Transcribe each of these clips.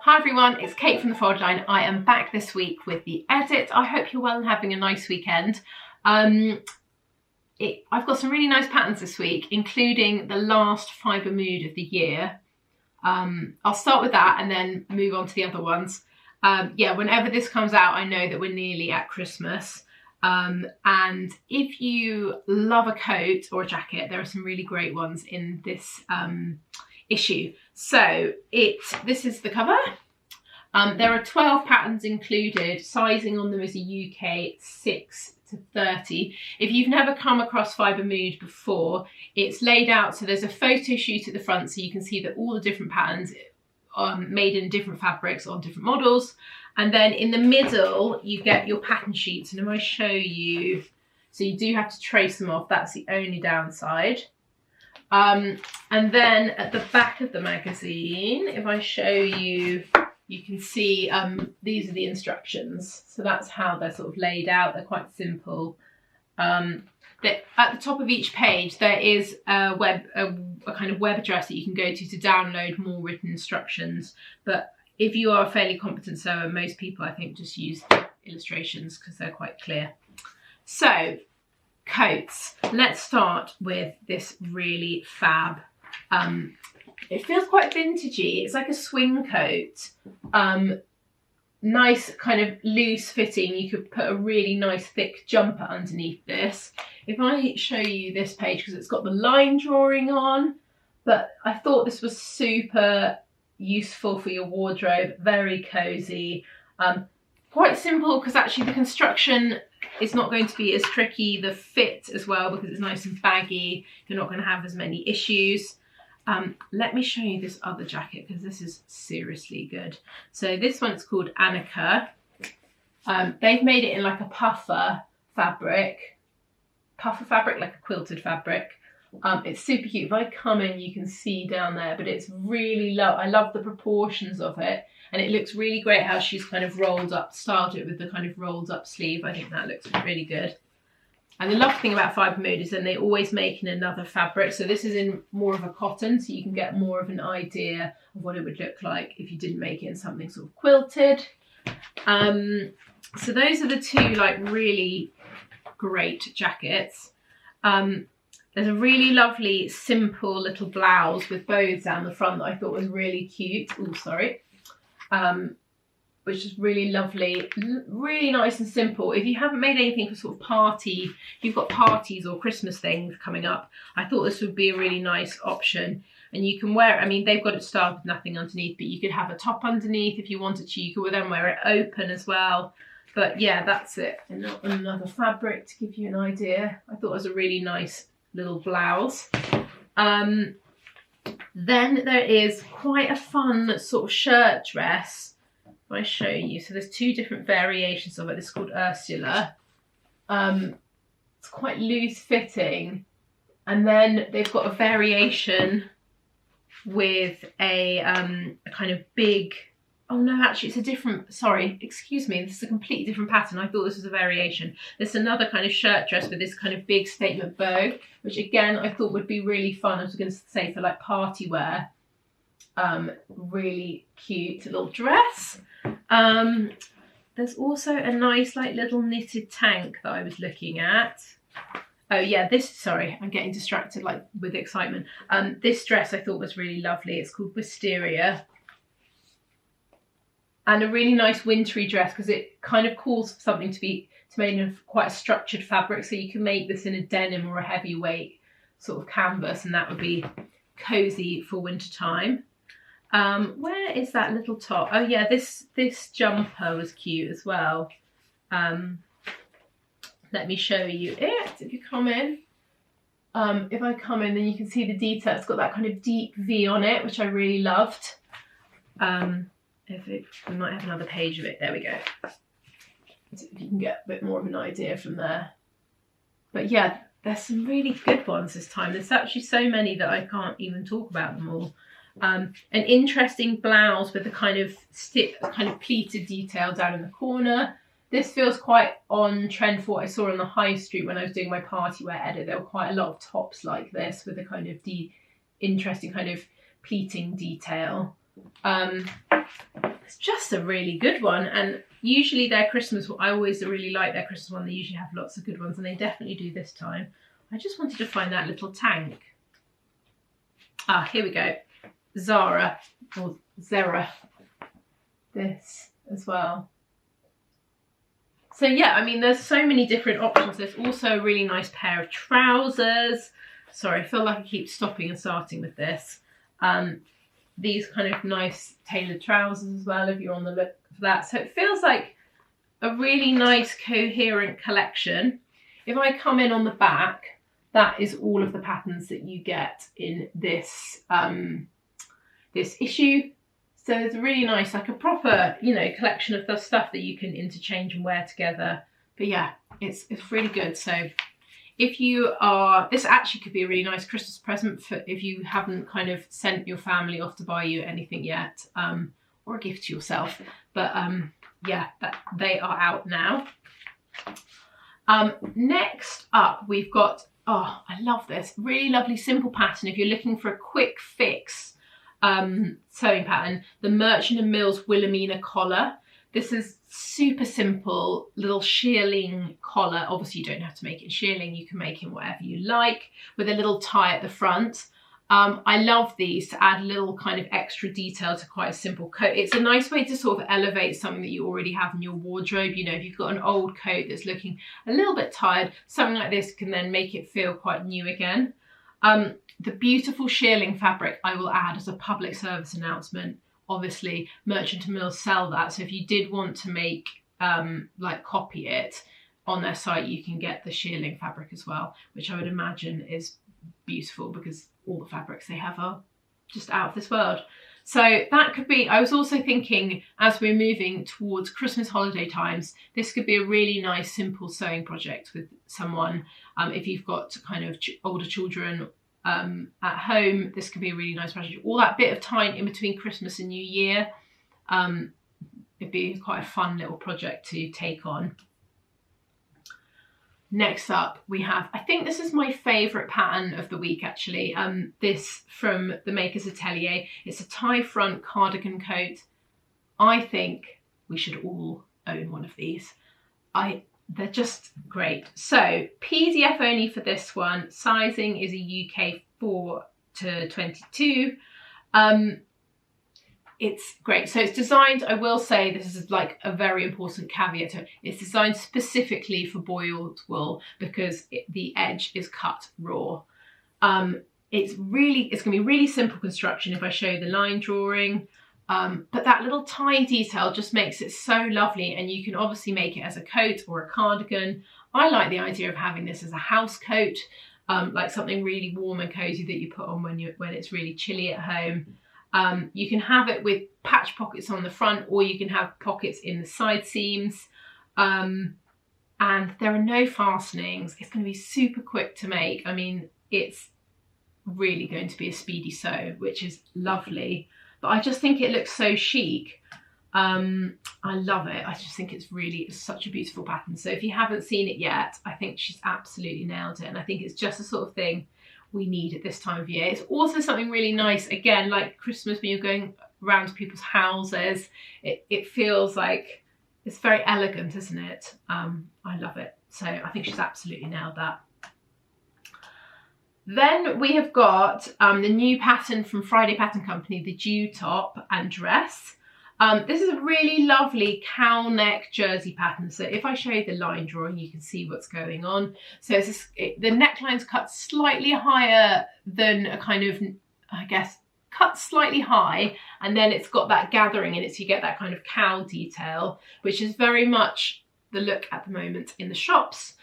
Hi everyone, it's Kate from the Fold Line. I am back this week with the edit. I hope you're well and having a nice weekend. I've got some really nice patterns this week, including the last Fibre mood of the year. I'll start with that and then move on to the other ones. Whenever this comes out, I know that we're nearly at Christmas. And if you love a coat or a jacket, there are some really great ones in this issue. So this is the cover. There are 12 patterns included. Sizing on them is a UK 6 to 30. If you've never come across Fibre Mood before, it's laid out so there's a photo shoot at the front so you can see that all the different patterns are made in different fabrics on different models. And then in the middle, you get your pattern sheets. And if I show you, so you do have to trace them off. That's the only downside. And then at the back of the magazine, if I show you, you can see these are the instructions. So that's how they're sort of laid out. They're quite simple. At the top of each page, there is a kind of web address that you can go to download more written instructions. But if you are a fairly competent sewer, most people I think just use illustrations because they're quite clear. So coats. Let's start with this really fab. It feels quite vintagey. It's like a swing coat. Nice kind of loose fitting. You could put a really nice thick jumper underneath this. If I show you this page, because it's got the line drawing on, but I thought this was super useful for your wardrobe. Very cozy. Quite simple because actually the construction is not going to be as tricky. The fit as well, because it's nice and baggy. You're not going to have as many issues. Let me show you this other jacket because this is seriously good. So this one's called Annika. They've made it in like a puffer fabric, like a quilted fabric. It's super cute. If I come in, you can see down there, but it's really I love the proportions of it. And it looks really great how she's kind of styled it with the kind of rolled up sleeve. I think that looks really good. And the lovely thing about Fibre Mood is then they always make in another fabric. So this is in more of a cotton, so you can get more of an idea of what it would look like if you didn't make it in something sort of quilted. So those are the two like really great jackets. There's a really lovely simple little blouse with bows down the front that I thought was really cute. Oh, sorry. Which is really lovely, really nice and simple. If you haven't made anything for sort of if you've got parties or Christmas things coming up, I thought this would be a really nice option. And you can wear it, I mean, they've got it styled with nothing underneath, but you could have a top underneath if you wanted to. You could then wear it open as well. But yeah, that's it. And another fabric to give you an idea. I thought it was a really nice little blouse. Then there is quite a fun sort of shirt dress. If I show you, so there's two different variations of it. This is called Ursula. It's quite loose fitting, and then they've got a variation with a kind of big. Oh no, actually it's a different. Sorry, excuse me. This is a completely different pattern. I thought this was a variation. There's another kind of shirt dress with this kind of big statement bow, which again I thought would be really fun. I was going to say for like party wear. Really cute little dress. There's also a nice like little knitted tank that I was looking at. Oh yeah, sorry, I'm getting distracted like with excitement. This dress I thought was really lovely. It's called Wisteria. And a really nice wintry dress because it kind of calls for something to be made of quite a structured fabric. So you can make this in a denim or a heavyweight sort of canvas, and that would be cozy for winter time. Where is that little top? Oh yeah, this jumper was cute as well. Let me show you it. If you come in, if I come in, then you can see the detail. It's got that kind of deep V on it, which I really loved. We might have another page of it. There we go. So if you can get a bit more of an idea from there. But yeah, there's some really good ones this time. There's actually so many that I can't even talk about them all. An interesting blouse with a kind of pleated detail down in the corner. This feels quite on trend for what I saw on the high street when I was doing my party wear edit. There were quite a lot of tops like this with a kind of interesting kind of pleating detail. It's just a really good one, and usually their Christmas, I always really like their Christmas one. They usually have lots of good ones, and they definitely do this time. I just wanted to find that little tank. Ah, here we go. Zara, or Zara. This as well. So yeah, I mean, there's so many different options. There's also a really nice pair of trousers. Sorry, I feel like I keep stopping and starting with this. These kind of nice tailored trousers as well, if you're on the look for that. So it feels like a really nice coherent collection. If I come in on the back, that is all of the patterns that you get in this this issue. So it's really nice, like a proper, you know, collection of the stuff that you can interchange and wear together. But yeah, it's really good. So if you are, this actually could be a really nice Christmas present for if you haven't kind of sent your family off to buy you anything yet, or a gift to yourself. But yeah, they are out now. Next up, we've got, oh, I love this, really lovely simple pattern. If you're looking for a quick fix sewing pattern, the Merchant and Mills Wilhelmina collar. This is super simple little shearling collar. Obviously you don't have to make it shearling, you can make it whatever you like, with a little tie at the front. I love these to add a little kind of extra detail to quite a simple coat. It's a nice way to sort of elevate something that you already have in your wardrobe. You know, if you've got an old coat that's looking a little bit tired, something like this can then make it feel quite new again. The beautiful shearling fabric I will add as a public service announcement. Obviously, Merchant and Mills sell that, so if you did want to make, like copy it on their site, you can get the shearling fabric as well, which I would imagine is beautiful because all the fabrics they have are just out of this world. So that could be, I was also thinking as we're moving towards Christmas holiday times, this could be a really nice simple sewing project with someone. If you've got kind of older children at home, this could be a really nice project. All that bit of time in between Christmas and New Year, it'd be quite a fun little project to take on. Next up we have, I think this is my favourite pattern of the week actually, this from the Maker's Atelier. It's a tie front cardigan coat. I think we should all own one of these. They're just great. So PDF only for this one. Sizing is a UK 4 to 22. It's great. So it's designed, I will say this is like a very important caveat to it. It's designed specifically for boiled wool because the edge is cut raw. It's going to be really simple construction if I show you the line drawing. But that little tie detail just makes it so lovely, and you can obviously make it as a coat or a cardigan. I like the idea of having this as a house coat, like something really warm and cozy that you put on when it's really chilly at home. You can have it with patch pockets on the front, or you can have pockets in the side seams. And there are no fastenings. It's going to be super quick to make. I mean, it's really going to be a speedy sew, which is lovely. But I just think it looks so chic. I love it. I just think it's such a beautiful pattern. So if you haven't seen it yet, I think she's absolutely nailed it. And I think it's just the sort of thing we need at this time of year. It's also something really nice, again, like Christmas when you're going around to people's houses. It feels like it's very elegant, isn't it? I love it. So I think she's absolutely nailed that. Then we have got the new pattern from Friday Pattern Company, the Dew top and dress. This is a really lovely cowl neck jersey pattern. So if I show you the line drawing, you can see what's going on. So the neckline's cut slightly higher than a kind of, I guess, cut slightly high, and then it's got that gathering in it, so you get that kind of cowl detail, which is very much the look at the moment in the shops.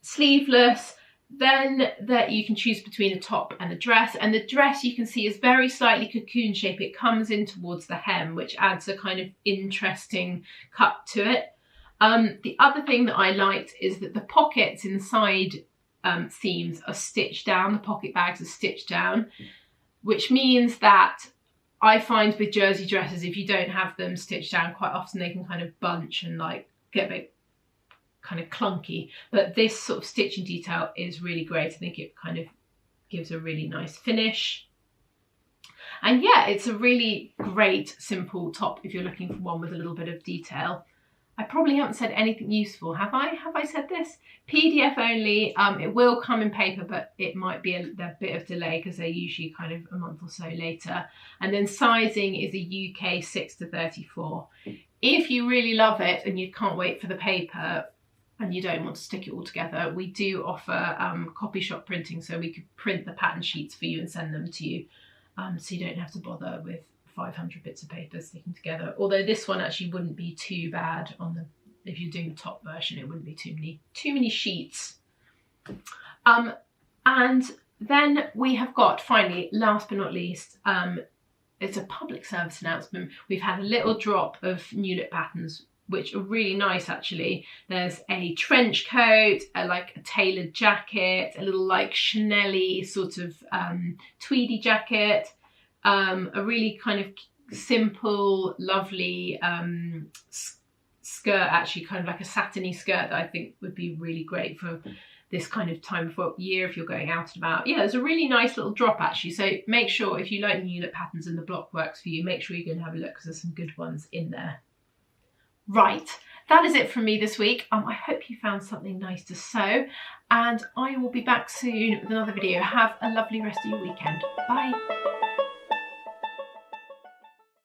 Sleeveless. Then that you can choose between a top and a dress, and the dress you can see is very slightly cocoon shape. It comes in towards the hem, which adds a kind of interesting cut to it. The other thing that I liked is that the pockets inside seams are stitched down, the pocket bags are stitched down, which means that I find with jersey dresses, if you don't have them stitched down, quite often they can kind of bunch and like get a bit kind of clunky, but this sort of stitching detail is really great. I think it kind of gives a really nice finish. And yeah, it's a really great simple top if you're looking for one with a little bit of detail. I probably haven't said anything useful, have I? Have I said this? PDF only. It will come in paper, but it might be a bit of delay because they're usually kind of a month or so later. And then sizing is a UK 6 to 34. If you really love it and you can't wait for the paper and you don't want to stick it all together, we do offer copy shop printing, so we could print the pattern sheets for you and send them to you, so you don't have to bother with 500 bits of paper sticking together. Although this one actually wouldn't be too bad on the, if you're doing the top version, it wouldn't be too many sheets. And then we have got, finally, last but not least, it's a public service announcement. We've had a little drop of new look patterns, which are really nice actually. There's a trench coat, like a tailored jacket, a little like Chanel-y sort of tweedy jacket, a really kind of simple, lovely skirt, actually kind of like a satiny skirt that I think would be really great for this kind of time of year if you're going out and about. Yeah, there's a really nice little drop actually. So make sure, if you like new look patterns and the block works for you, make sure you go and have a look because there's some good ones in there. Right, that is it from me this week. I hope you found something nice to sew, and I will be back soon with another video. Have a lovely rest of your weekend. Bye.